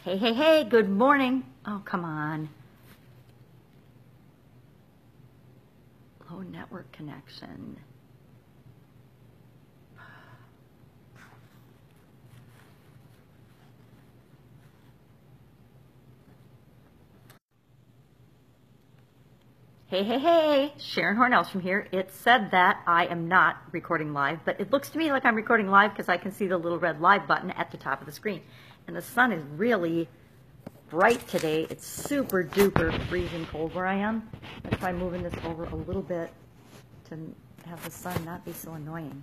Hey, hey, hey, good morning. Oh, come on. Low network connection. Hey, hey, hey, Sharon Horne-Ellstrom here. It said that I am not recording live, but it looks to me like I'm recording live because I can see the little red live button at the top of the screen. And the sun is really bright today. It's super duper freezing cold where I am. That's why I'm moving this over a little bit to have the sun not be so annoying.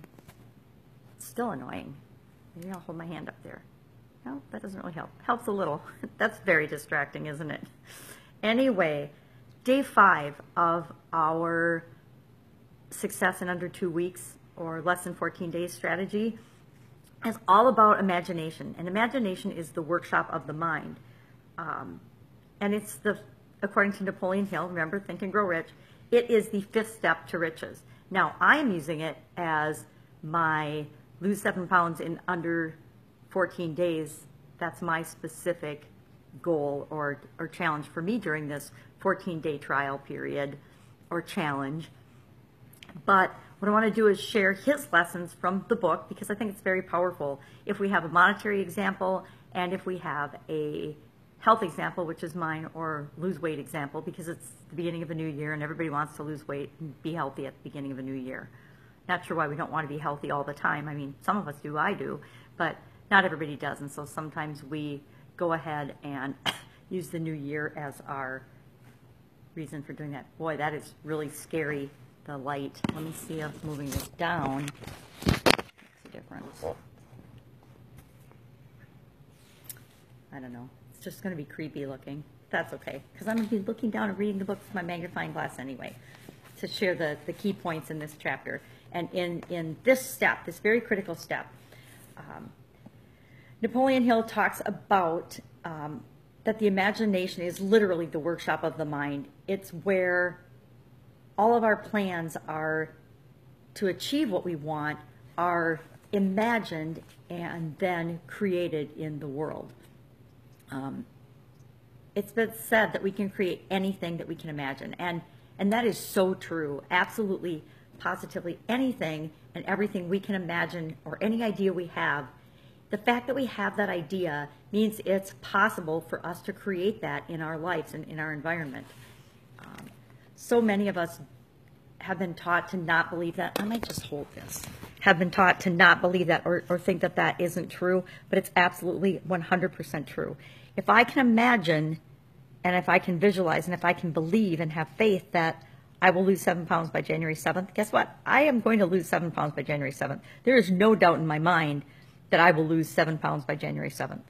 It's still annoying. Maybe I'll hold my hand up there. No, that doesn't really help. Helps a little. That's very distracting, isn't it? Anyway, day 5 of our success in under 2 weeks or less than 14 days strategy is all about imagination. And imagination is the workshop of the mind. And it's according to Napoleon Hill, remember, Think and Grow Rich, it is the 5th step to riches. Now, I'm using it as my lose 7 pounds in under 14 days. That's my specific goal or challenge for me during this 14-day trial period or challenge. But what I want to do is share his lessons from the book because I think it's very powerful. If we have a monetary example and if we have a health example, which is mine, or lose weight example, because it's the beginning of a new year and everybody wants to lose weight and be healthy at the beginning of a new year. Not sure why we don't want to be healthy all the time. I mean, some of us do, I do, but not everybody does. And so sometimes we go ahead and use the new year as our reason for doing that. Boy, that is really scary, the light. Let me see if moving this down makes a difference. I don't know. It's just going to be creepy looking. That's okay, because I'm going to be looking down and reading the book with my magnifying glass anyway to share the key points in this chapter. And in this step, this very critical step, Napoleon Hill talks about that the imagination is literally the workshop of the mind. It's where all of our plans are to achieve what we want are imagined and then created in the world. It's been said that we can create anything that we can imagine, and that is so true. Absolutely, positively, anything and everything we can imagine or any idea we have, the fact that we have that idea means it's possible for us to create that in our lives and in our environment. So many of us have been taught to not believe that. I might just hold this. Have been taught to not believe that or think that that isn't true, but it's absolutely 100% true. If I can imagine and if I can visualize and if I can believe and have faith that I will lose 7 pounds by January 7th, guess what? I am going to lose 7 pounds by January 7th. There is no doubt in my mind that I will lose 7 pounds by January 7th.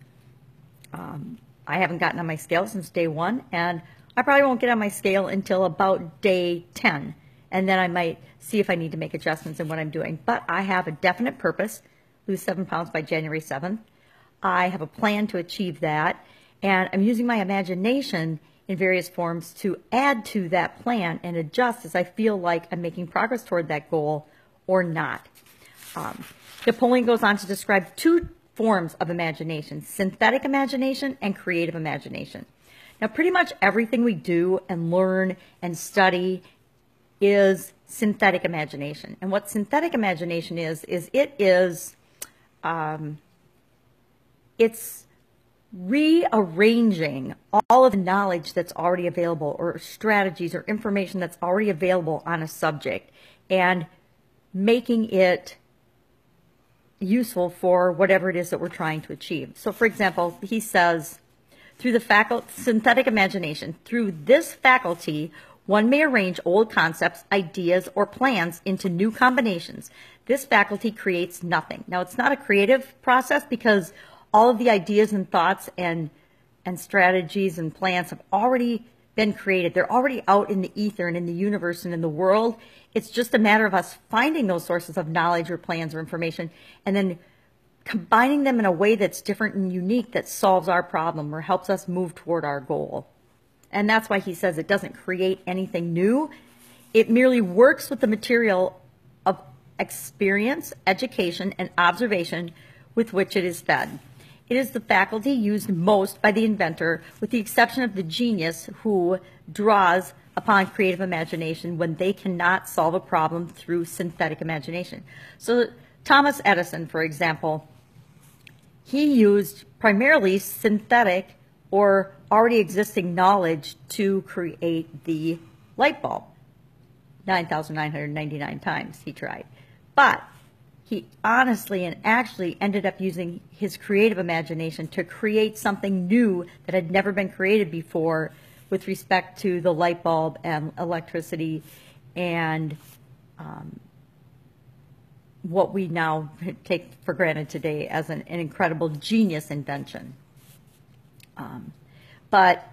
I haven't gotten on my scale since day 1, and I probably won't get on my scale until about day 10. And then I might see if I need to make adjustments in what I'm doing. But I have a definite purpose, lose 7 pounds by January 7th. I have a plan to achieve that. And I'm using my imagination in various forms to add to that plan and adjust as I feel like I'm making progress toward that goal or not. Napoleon goes on to describe 2 forms of imagination, synthetic imagination and creative imagination. Now, pretty much everything we do and learn and study is synthetic imagination. And what synthetic imagination is it's rearranging all of the knowledge that's already available or strategies or information that's already available on a subject and making it useful for whatever it is that we're trying to achieve. So, for example, he says, through the synthetic imagination, through this faculty, one may arrange old concepts, ideas, or plans into new combinations. This faculty creates nothing. Now, it's not a creative process because all of the ideas and thoughts and strategies and plans have already been created. They're already out in the ether and in the universe and in the world. It's just a matter of us finding those sources of knowledge or plans or information and then combining them in a way that's different and unique that solves our problem or helps us move toward our goal. And that's why he says it doesn't create anything new. It merely works with the material of experience, education, and observation with which it is fed. It is the faculty used most by the inventor, with the exception of the genius who draws upon creative imagination when they cannot solve a problem through synthetic imagination. So Thomas Edison, for example, he used primarily synthetic or already existing knowledge to create the light bulb. 9,999 times he tried. But he honestly and actually ended up using his creative imagination to create something new that had never been created before with respect to the light bulb and electricity and what we now take for granted today as an incredible genius invention. But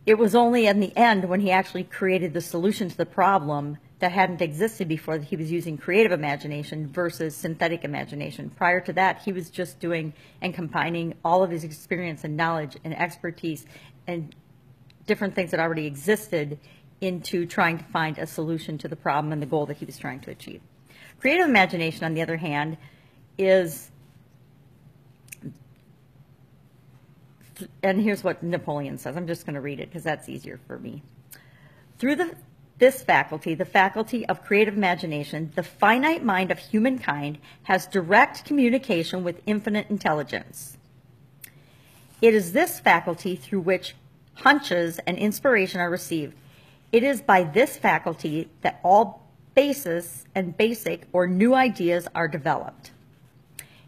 it was only in the end when he actually created the solution to the problem that hadn't existed before that he was using creative imagination versus synthetic imagination. Prior to that, he was just doing and combining all of his experience and knowledge and expertise and different things that already existed into trying to find a solution to the problem and the goal that he was trying to achieve. Creative imagination, on the other hand, is, and here's what Napoleon says. I'm just going to read it because that's easier for me. Through this faculty, the faculty of creative imagination, the finite mind of humankind has direct communication with infinite intelligence. It is this faculty through which hunches and inspiration are received. It is by this faculty that all basis and basic or new ideas are developed.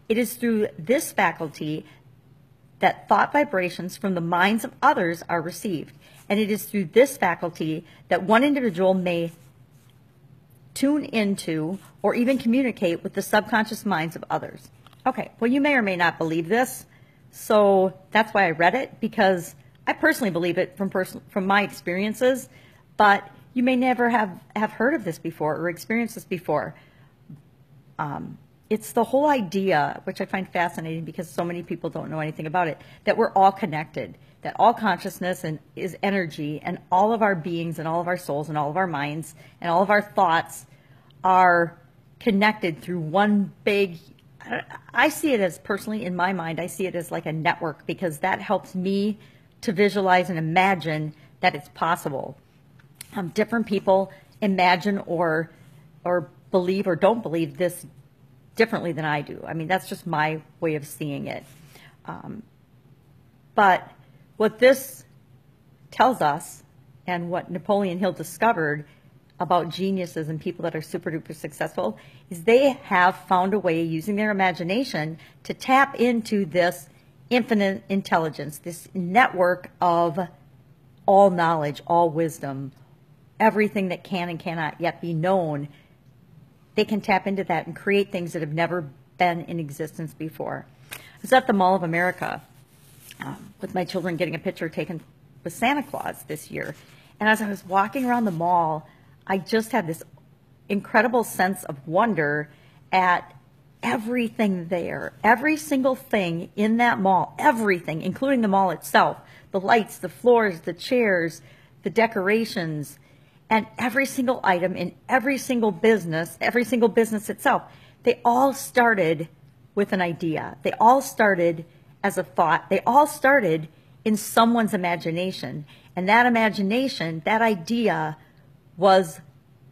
It is through this faculty that thought vibrations from the minds of others are received. And it is through this faculty that one individual may tune into or even communicate with the subconscious minds of others. Okay, well, you may or may not believe this, so that's why I read it, because I personally believe it from my experiences, but you may never have heard of this before or experienced this before. It's the whole idea, which I find fascinating because so many people don't know anything about it, that we're all connected, that all consciousness is energy, and all of our beings and all of our souls and all of our minds and all of our thoughts are connected through one big, I see it as, personally in my mind, I see it as like a network, because that helps me to visualize and imagine that it's possible. Different people imagine or believe or don't believe this differently than I do. I mean, that's just my way of seeing it. But what this tells us, and what Napoleon Hill discovered about geniuses and people that are super duper successful, is they have found a way using their imagination to tap into this infinite intelligence, this network of all knowledge, all wisdom, everything that can and cannot yet be known. They can tap into that and create things that have never been in existence before. I was at the Mall of America with my children getting a picture taken with Santa Claus this year. And as I was walking around the mall, I just had this incredible sense of wonder at everything there. Every single thing in that mall, everything, including the mall itself, the lights, the floors, the chairs, the decorations, and every single item in every single business itself, they all started with an idea. They all started as a thought. They all started in someone's imagination. And that imagination, that idea, was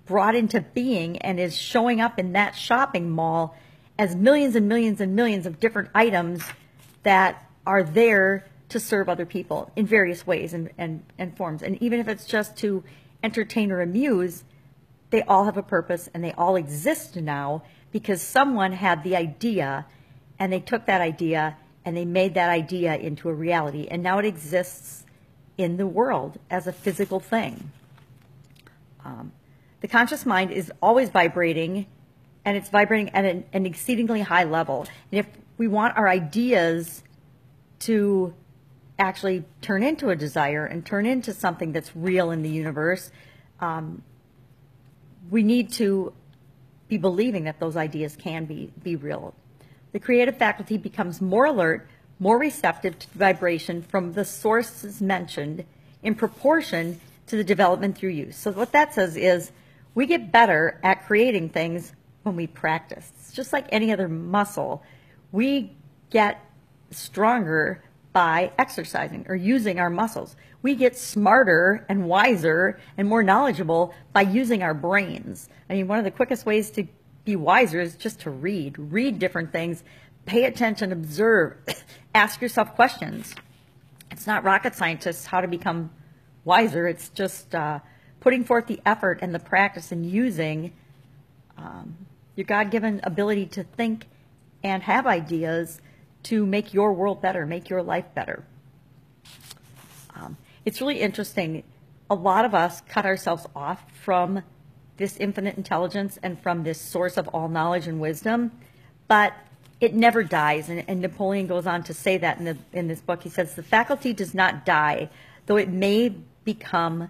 brought into being and is showing up in that shopping mall as millions and millions and millions of different items that are there to serve other people in various ways and forms. And even if it's just to entertain or amuse, they all have a purpose and they all exist now because someone had the idea and they took that idea and they made that idea into a reality. And now it exists in the world as a physical thing. The conscious mind is always vibrating, and it's vibrating at an exceedingly high level. And if we want our ideas to actually turn into a desire and turn into something that's real in the universe, we need to be believing that those ideas can be real. The creative faculty becomes more alert, more receptive to vibration from the sources mentioned in proportion to the development through use. So what that says is we get better at creating things when we practice. It's just like any other muscle. We get stronger by exercising or using our muscles. We get smarter and wiser and more knowledgeable by using our brains. I mean, one of the quickest ways to be wiser is just to read different things, pay attention, observe, ask yourself questions. It's not rocket scientists how to become wiser. It's just putting forth the effort and the practice and using your God-given ability to think and have ideas to make your world better, make your life better. It's really interesting. A lot of us cut ourselves off from this infinite intelligence and from this source of all knowledge and wisdom, but it never dies. And Napoleon goes on to say that in this book. He says, the faculty does not die, though it may become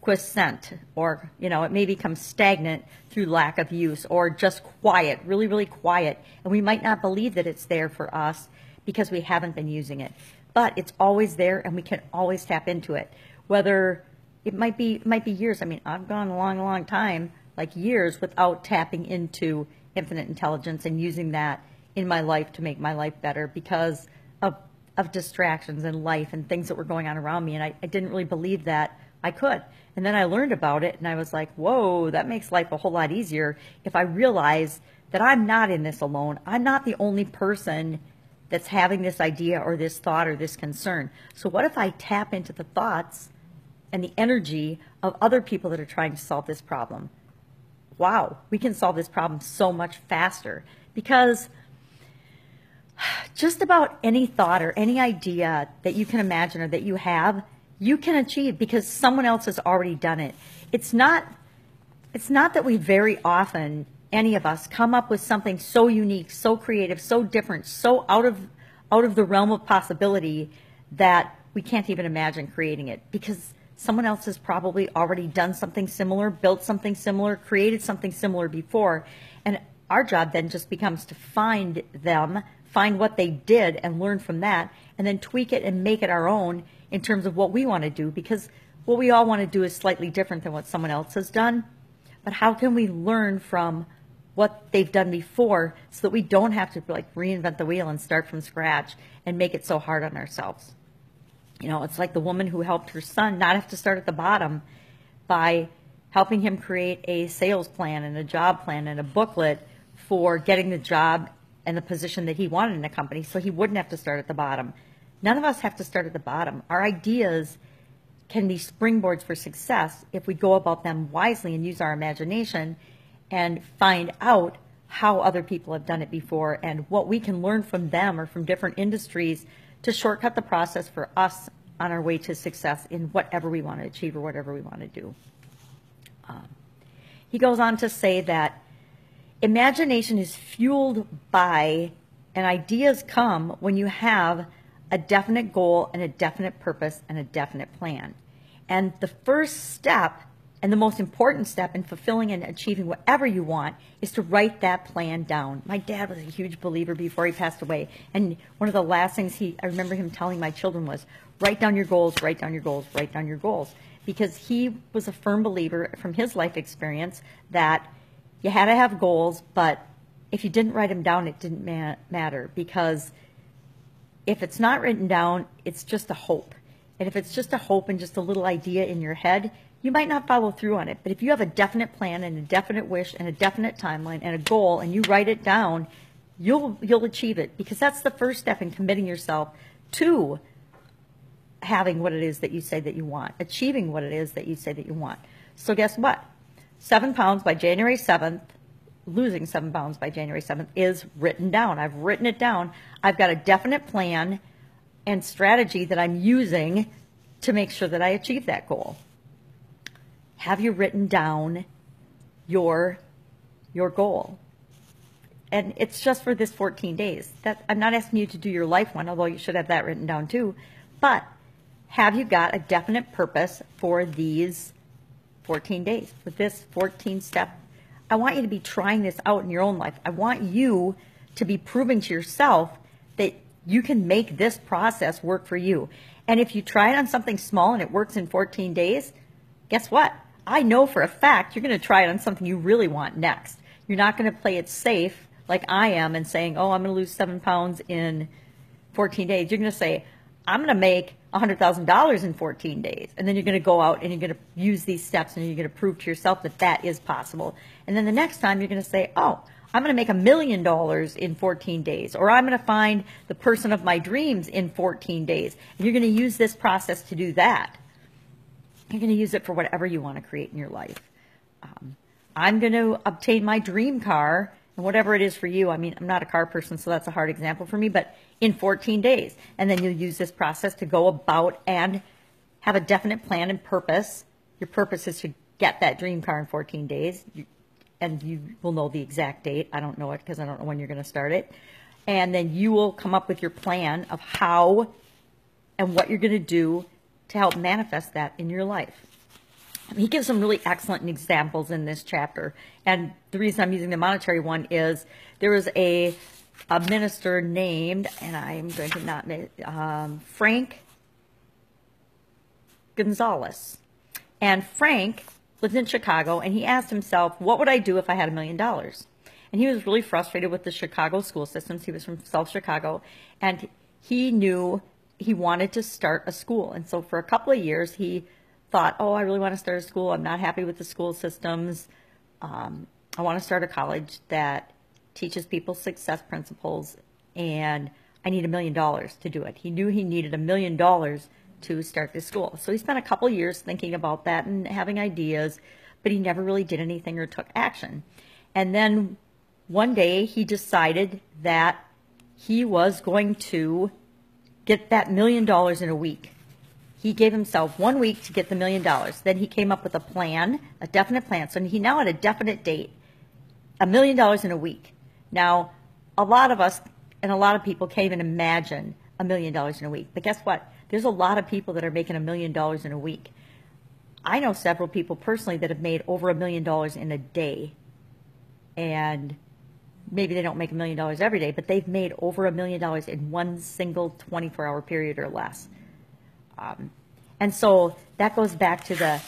quiescent, or, it may become stagnant through lack of use, or just quiet, really, really quiet. And we might not believe that it's there for us because we haven't been using it. But it's always there, and we can always tap into it. Whether it might be years. I mean, I've gone a long, long time, like years, without tapping into infinite intelligence and using that in my life to make my life better because of distractions in life and things that were going on around me. And I didn't really believe that I could. And then I learned about it, and I was like, whoa, that makes life a whole lot easier if I realize that I'm not in this alone. I'm not the only person that's having this idea or this thought or this concern. So what if I tap into the thoughts and the energy of other people that are trying to solve this problem? Wow, we can solve this problem so much faster, because just about any thought or any idea that you can imagine or that you have, you can achieve because someone else has already done it. It's not that we very often, any of us, come up with something so unique, so creative, so different, so out of the realm of possibility that we can't even imagine creating it, because someone else has probably already done something similar, built something similar, created something similar before. And our job then just becomes to find what they did and learn from that, and then tweak it and make it our own in terms of what we want to do, because what we all want to do is slightly different than what someone else has done. But how can we learn from what they've done before so that we don't have to reinvent the wheel and start from scratch and make it so hard on ourselves? It's like the woman who helped her son not have to start at the bottom by helping him create a sales plan and a job plan and a booklet for getting the job and the position that he wanted in a company so he wouldn't have to start at the bottom. None of us have to start at the bottom. Our ideas can be springboards for success if we go about them wisely and use our imagination and find out how other people have done it before and what we can learn from them or from different industries to shortcut the process for us on our way to success in whatever we want to achieve or whatever we want to do. He goes on to say that imagination is fueled by, and ideas come when you have a definite goal and a definite purpose and a definite plan. And the first step and the most important step in fulfilling and achieving whatever you want is to write that plan down. My dad was a huge believer before he passed away. And one of the last things I remember him telling my children was, write down your goals, write down your goals, write down your goals. Because he was a firm believer from his life experience that you had to have goals, but if you didn't write them down, it didn't matter. Because if it's not written down, it's just a hope. And if it's just a hope and just a little idea in your head, you might not follow through on it. But if you have a definite plan and a definite wish and a definite timeline and a goal, and you write it down, you'll achieve it, because that's the first step in committing yourself to having what it is that you say that you want, achieving what it is that you say that you want. So guess what? 7 pounds by January 7th, losing 7 pounds by January 7th is written down. I've written it down. I've got a definite plan and strategy that I'm using to make sure that I achieve that goal. Have you written down your goal? And it's just for this 14 days. I'm not asking you to do your life one, although you should have that written down too. But have you got a definite purpose for these 14 days, for this 14 step? I want you to be trying this out in your own life. I want you to be proving to yourself that you can make this process work for you. And if you try it on something small and it works in 14 days, guess what? I know for a fact you're going to try it on something you really want next. You're not going to play it safe like I am and saying, oh, I'm going to lose 7 pounds in 14 days, you're going to say, I'm going to make $100,000 in 14 days. And then you're going to go out and you're going to use these steps and you're going to prove to yourself that that is possible. And then the next time you're going to say, oh, I'm going to make $1 million in 14 days, or I'm going to find the person of my dreams in 14 days. And you're going to use this process to do that. You're going to use it for whatever you want to create in your life. I'm going to obtain my dream car, and whatever it is for you. I mean, I'm not a car person, so that's a hard example for me, but in 14 days. And then you'll use this process to go about and have a definite plan and purpose. Your purpose is to get that dream car in 14 days. And you will know the exact date. I don't know it because I don't know when you're going to start it. And then you will come up with your plan of how and what you're going to do to help manifest that in your life. He gives some really excellent examples in this chapter. And the reason I'm using the monetary one is there was a minister named, and I'm going to not, Frank Gonzalez. And Frank lived in Chicago, and he asked himself, what would I do if I had $1 million? And he was really frustrated with the Chicago school systems. He was from South Chicago, and he knew he wanted to start a school. And so for a couple of years, he thought, oh, I really want to start a school. I'm not happy with the school systems. I want to start a college that teaches people success principles, and I need $1 million to do it. He knew he needed $1 million to start this school. So he spent a couple years thinking about that and having ideas, but he never really did anything or took action. And then one day he decided that he was going to get that $1 million in a week. He gave himself 1 week to get the $1 million. Then he came up with a plan, a definite plan. So he now had a definite date, $1 million in a week. Now, a lot of us and a lot of people can't even imagine $1 million in a week. But guess what? There's a lot of people that are making $1 million in a week. I know several people personally that have made over $1 million in a day. And maybe they don't make $1 million every day, but they've made over $1 million in one single 24-hour period or less. And so that goes back to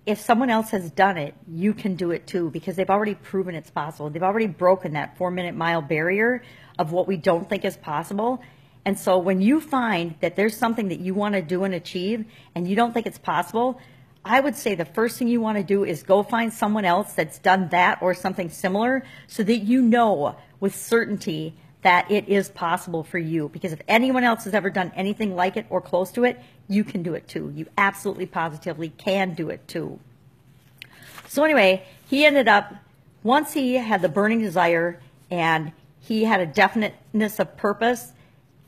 if someone else has done it, you can do it too, because they've already proven it's possible. They've already broken that 4-minute mile barrier of what we don't think is possible. And so when you find that there's something that you want to do and achieve and you don't think it's possible, I would say the first thing you want to do is go find someone else that's done that or something similar so that you know with certainty that it is possible for you. Because if anyone else has ever done anything like it or close to it, you can do it too. You absolutely positively can do it too. So anyway, he ended up, once he had the burning desire and he had a definiteness of purpose,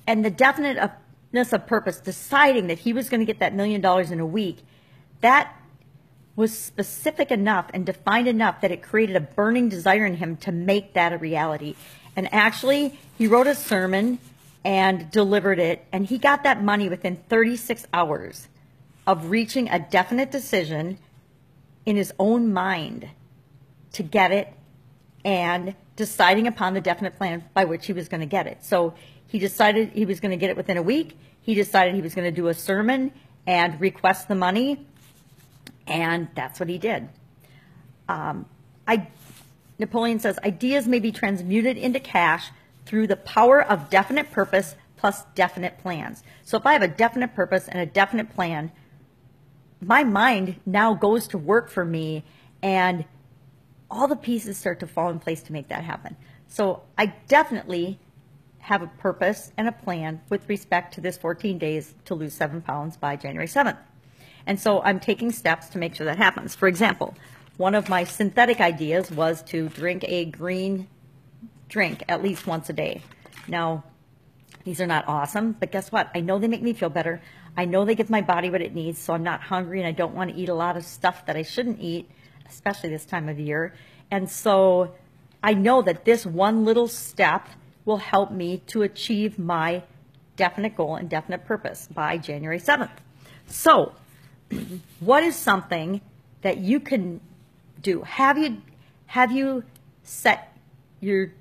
and the definiteness of purpose, deciding that he was going to get that $1 million in a week, that was specific enough and defined enough that it created a burning desire in him to make that a reality. And actually, he wrote a sermon and delivered it, and he got that money within 36 hours of reaching a definite decision in his own mind to get it and deciding upon the definite plan by which he was going to get it. So he decided he was going to get it within a week. He decided he was going to do a sermon and request the money, and that's what he did. Napoleon says, ideas may be transmuted into cash through the power of definite purpose plus definite plans. So if I have a definite purpose and a definite plan, my mind now goes to work for me, and all the pieces start to fall in place to make that happen. So I definitely have a purpose and a plan with respect to this 14 days to lose 7 pounds by January 7th. And so I'm taking steps to make sure that happens. For example, one of my synthetic ideas was to drink a green drink at least once a day. Now, these are not awesome, but guess what? I know they make me feel better. I know they give my body what it needs, so I'm not hungry and I don't want to eat a lot of stuff that I shouldn't eat, especially this time of year. And so I know that this one little step will help me to achieve my definite goal and definite purpose by January 7th. So, what is something that you can do? Have you set your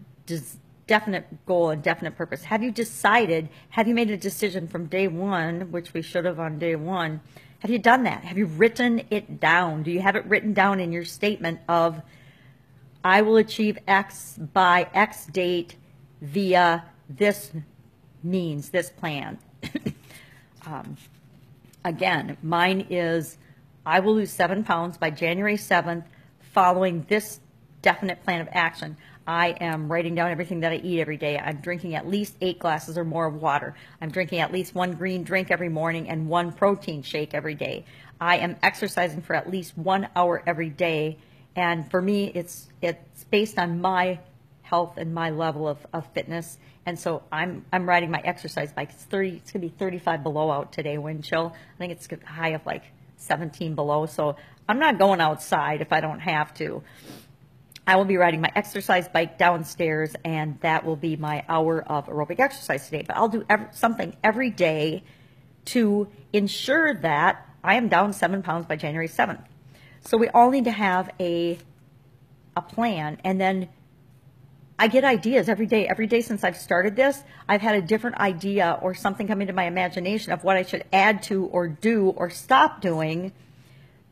definite goal and definite purpose? Have you decided, have you made a decision from day one, which we should have on day one? Have you done that? Have you written it down? Do you have it written down in your statement of, I will achieve X by X date via this means, this plan. Again, mine is I will lose 7 pounds by January 7th following this definite plan of action. I am writing down everything that I eat every day. I'm drinking at least 8 glasses or more of water. I'm drinking at least 1 green drink every morning and 1 protein shake every day. I am exercising for at least 1 hour every day. And for me, it's based on my health and my level of fitness. And so I'm riding my exercise bike. It's going to be 35 below out today, wind chill. I think it's a high of like 17 below. So I'm not going outside if I don't have to. I will be riding my exercise bike downstairs, and that will be my hour of aerobic exercise today. But I'll do something every day to ensure that I am down 7 pounds by January 7th. So we all need to have a plan, and then I get ideas every day. Every day since I've started this, I've had a different idea or something come into my imagination of what I should add to or do or stop doing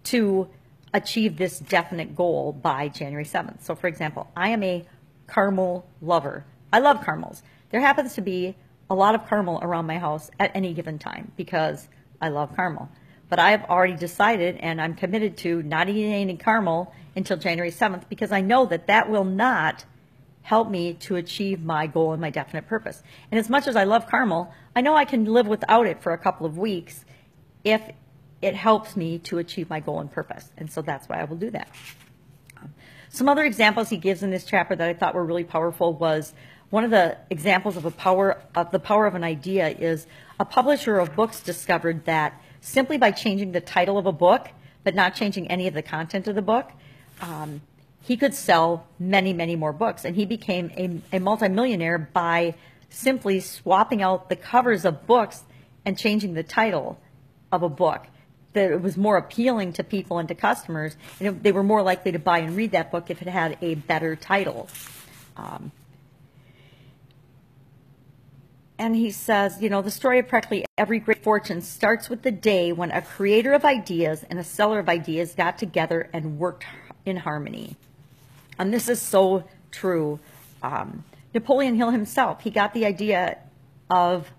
to achieve this definite goal by January 7th. So for example, I am a caramel lover. I love caramels. There happens to be a lot of caramel around my house at any given time because I love caramel. But I have already decided, and I'm committed to not eating any caramel until January 7th because I know that that will not help me to achieve my goal and my definite purpose. And as much as I love caramel, I know I can live without it for a couple of weeks if it helps me to achieve my goal and purpose. And so that's why I will do that. Some other examples he gives in this chapter that I thought were really powerful was one of the examples of the power of an idea is a publisher of books discovered that simply by changing the title of a book, but not changing any of the content of the book, he could sell many, many more books. And he became a multimillionaire by simply swapping out the covers of books and changing the title of a book. That it was more appealing to people and to customers, and they were more likely to buy and read that book if it had a better title. And he says, you know, the story of practically every great fortune starts with the day when a creator of ideas and a seller of ideas got together and worked in harmony. And this is so true. Napoleon Hill himself, he got the idea of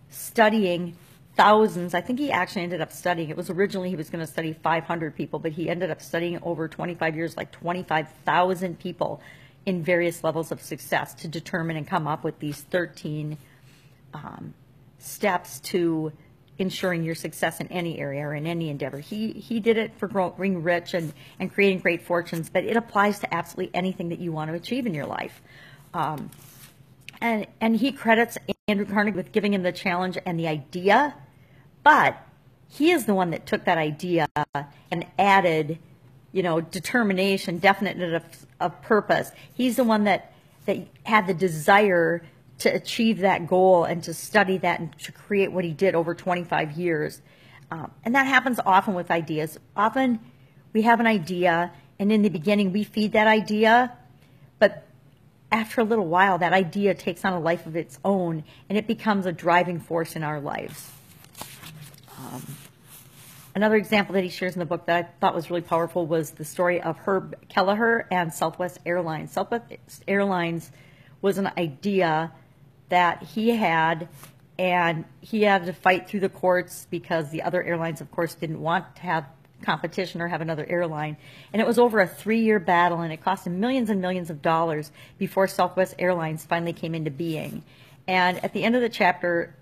studying thousands. I think he actually ended up studying. It was originally he was going to study 500 people, but he ended up studying over 25 years, like 25,000 people in various levels of success to determine and come up with these 13 steps to ensuring your success in any area or in any endeavor. He did it for growing rich and creating great fortunes, but it applies to absolutely anything that you want to achieve in your life. And he credits Andrew Carnegie with giving him the challenge and the idea, but he is the one that took that idea and added, you know, determination, definiteness of purpose. He's the one that had the desire to achieve that goal and to study that and to create what he did over 25 years. And that happens often with ideas. Often we have an idea, and in the beginning we feed that idea, but after a little while that idea takes on a life of its own, and it becomes a driving force in our lives. Another example that he shares in the book that I thought was really powerful was the story of Herb Kelleher and Southwest Airlines. Southwest Airlines was an idea that he had, and he had to fight through the courts because the other airlines, of course, didn't want to have competition or have another airline. And it was over a 3-year battle, and it cost him millions and millions of dollars before Southwest Airlines finally came into being. And at the end of the chapter,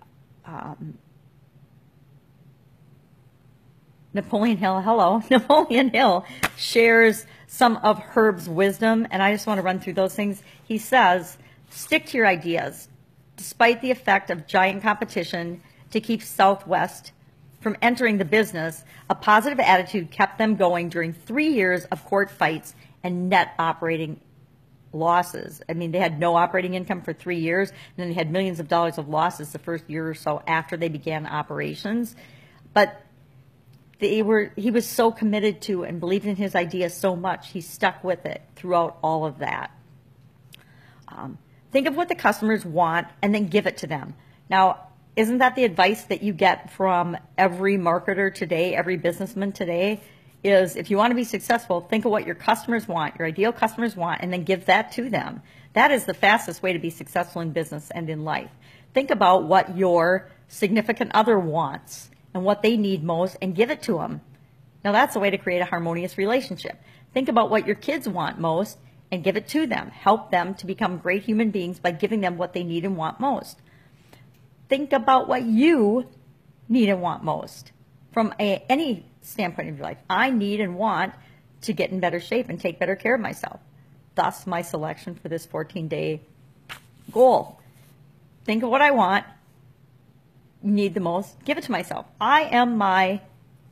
Napoleon Hill shares some of Herb's wisdom, and I just want to run through those things. He says, stick to your ideas. Despite the effect of giant competition to keep Southwest from entering the business, a positive attitude kept them going during 3 years of court fights and net operating losses. I mean, they had no operating income for 3 years, and then they had millions of dollars of losses the first year or so after they began operations. But he was so committed to and believed in his idea so much, he stuck with it throughout all of that. Think of what the customers want and then give it to them. Now, isn't that the advice that you get from every marketer today, every businessman today? is if you want to be successful, think of what your customers want, your ideal customers want, and then give that to them. That is the fastest way to be successful in business and in life. Think about what your significant other wants and what they need most and give it to them. Now that's a way to create a harmonious relationship. Think about what your kids want most and give it to them. Help them to become great human beings by giving them what they need and want most. Think about what you need and want most from any standpoint of your life. I need and want to get in better shape and take better care of myself. Thus, my selection for this 14-day goal. Think of what I want, need the most, give it to myself. I am my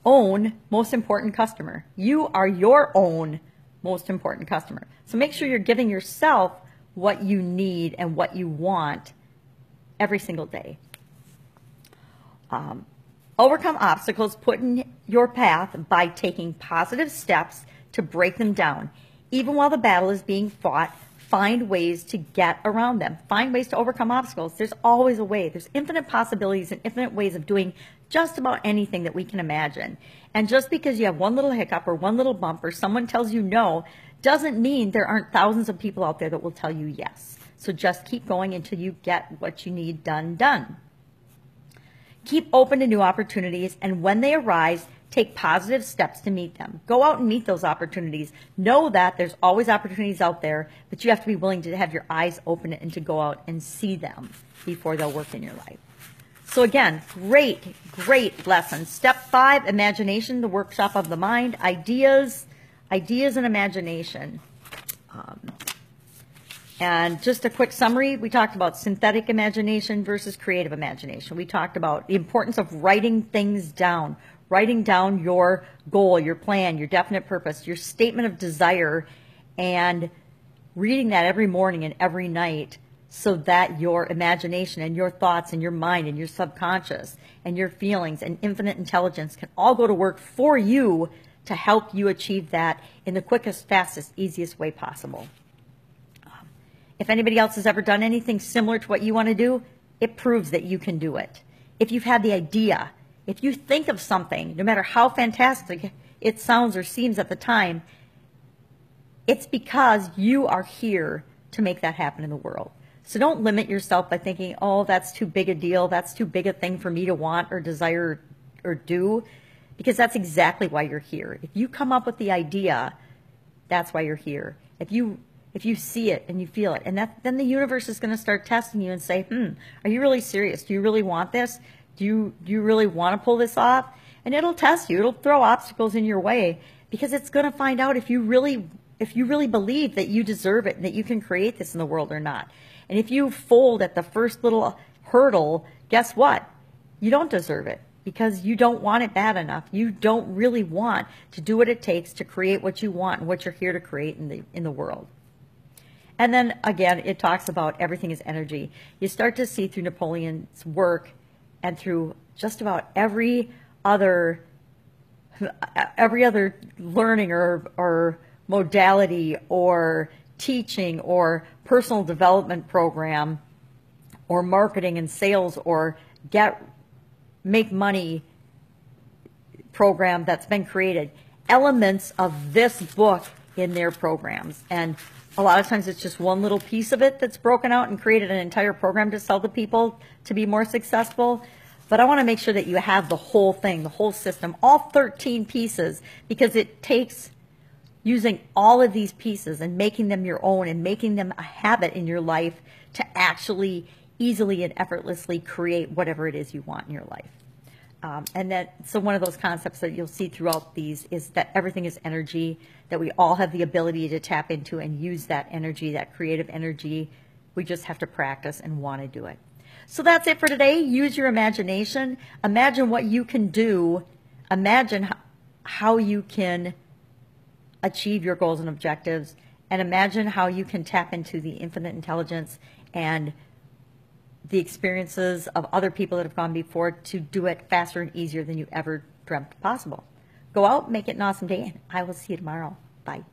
own most important customer. You are your own most important customer. So make sure you're giving yourself what you need and what you want every single day. Overcome obstacles put in your path by taking positive steps to break them down. Even while the battle is being fought, find ways to get around them. Find ways to overcome obstacles. There's always a way. There's infinite possibilities and infinite ways of doing just about anything that we can imagine. And just because you have one little hiccup or one little bump or someone tells you no, doesn't mean there aren't thousands of people out there that will tell you yes. So just keep going until you get what you need done. Keep open to new opportunities, and when they arise, take positive steps to meet them. Go out and meet those opportunities. Know that there's always opportunities out there, but you have to be willing to have your eyes open and to go out and see them before they'll work in your life. So again, great lesson. Step 5, imagination, the workshop of the mind, ideas and imagination. And just a quick summary, we talked about synthetic imagination versus creative imagination. We talked about the importance of writing things down, writing down your goal, your plan, your definite purpose, your statement of desire, and reading that every morning and every night so that your imagination and your thoughts and your mind and your subconscious and your feelings and infinite intelligence can all go to work for you to help you achieve that in the quickest, fastest, easiest way possible. If anybody else has ever done anything similar to what you want to do, it proves that you can do it. If you've had the idea, if you think of something, no matter how fantastic it sounds or seems at the time, it's because you are here to make that happen in the world. So don't limit yourself by thinking, oh, that's too big a deal, that's too big a thing for me to want or desire or do, because that's exactly why you're here. If you come up with the idea, that's why you're here. If you see it and you feel it, and then the universe is going to start testing you and say, are you really serious? Do you really want this? Do you really want to pull this off? And it'll test you. It'll throw obstacles in your way because it's going to find out if you really believe that you deserve it and that you can create this in the world or not. And if you fold at the first little hurdle, guess what? You don't deserve it because you don't want it bad enough. You don't really want to do what it takes to create what you want and what you're here to create in the world. And then again, it talks about everything is energy. You start to see through Napoleon's work and through just about every other learning or modality or teaching or personal development program or marketing and sales or make money program that's been created, elements of this book in their programs. And a lot of times it's just one little piece of it that's broken out and created an entire program to sell to people to be more successful. But I want to make sure that you have the whole thing, the whole system, all 13 pieces, because it takes using all of these pieces and making them your own and making them a habit in your life to actually easily and effortlessly create whatever it is you want in your life. So one of those concepts that you'll see throughout these is that everything is energy, that we all have the ability to tap into and use that energy, that creative energy. We just have to practice and want to do it. So that's it for today. Use your imagination. Imagine what you can do. Imagine how you can achieve your goals and objectives. And imagine how you can tap into the infinite intelligence and the experiences of other people that have gone before to do it faster and easier than you ever dreamt possible. Go out, make it an awesome day, and I will see you tomorrow. Bye.